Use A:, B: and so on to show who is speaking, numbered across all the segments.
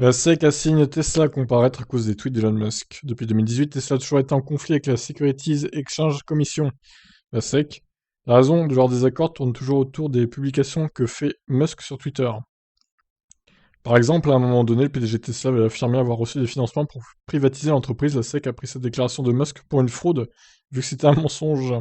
A: La SEC assigne Tesla à comparaître à cause des tweets d'Elon Musk. Depuis 2018, Tesla a toujours été en conflit avec la Securities Exchange Commission, la SEC. La raison de leur désaccord tourne toujours autour des publications que fait Musk sur Twitter. Par exemple, à un moment donné, le PDG de Tesla avait affirmé avoir reçu des financements pour privatiser l'entreprise. La SEC a pris cette déclaration de Musk pour une fraude, vu que c'était un mensonge.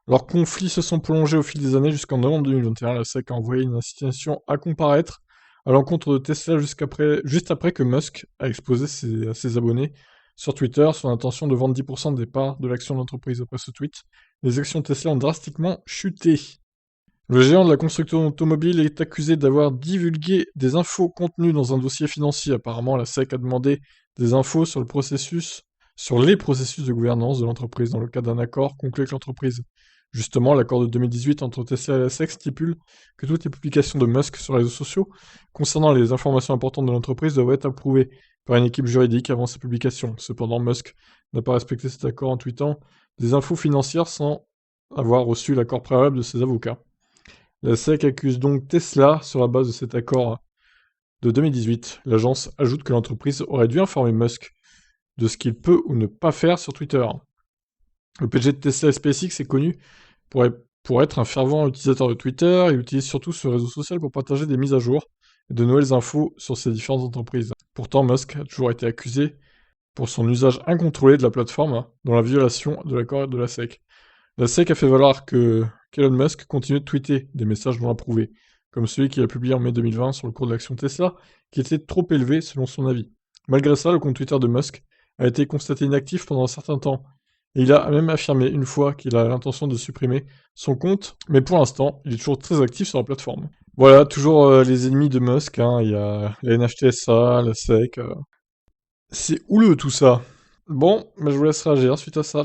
A: Leurs conflits se sont prolongés au fil des années jusqu'en novembre 2021. La SEC a envoyé une incitation à comparaître à l'encontre de Tesla juste après que Musk a exposé à ses abonnés sur Twitter son intention de vendre 10% des parts de l'action de l'entreprise. Après ce tweet, les actions de Tesla ont drastiquement chuté. Le géant de la construction automobile est accusé d'avoir divulgué des infos contenues dans un dossier financier. Apparemment, la SEC a demandé des infos sur les processus de gouvernance de l'entreprise dans le cadre d'un accord conclu avec l'entreprise. Justement, l'accord de 2018 entre Tesla et la SEC stipule que toutes les publications de Musk sur les réseaux sociaux concernant les informations importantes de l'entreprise doivent être approuvées par une équipe juridique avant sa publication. Cependant, Musk n'a pas respecté cet accord en tweetant des infos financières sans avoir reçu l'accord préalable de ses avocats. La SEC accuse donc Tesla sur la base de cet accord de 2018. L'agence ajoute que l'entreprise aurait dû informer Musk de ce qu'il peut ou ne pas faire sur Twitter. Le PDG de Tesla et SpaceX est connu pour être un fervent utilisateur de Twitter. Il utilise surtout ce réseau social pour partager des mises à jour et de nouvelles infos sur ses différentes entreprises. Pourtant, Musk a toujours été accusé pour son usage incontrôlé de la plateforme dans la violation de l'accord de la SEC. La SEC a fait valoir qu'Elon Musk continue de tweeter des messages non approuvés, comme celui qu'il a publié en mai 2020 sur le cours de l'action Tesla, qui était trop élevé selon son avis. Malgré ça, le compte Twitter de Musk a été constaté inactif pendant un certain temps, et il a même affirmé une fois qu'il a l'intention de supprimer son compte, mais pour l'instant, il est toujours très actif sur la plateforme. Voilà, toujours les ennemis de Musk, il y a la NHTSA, la SEC. C'est houleux tout ça. Bon, je vous laisse réagir suite à ça.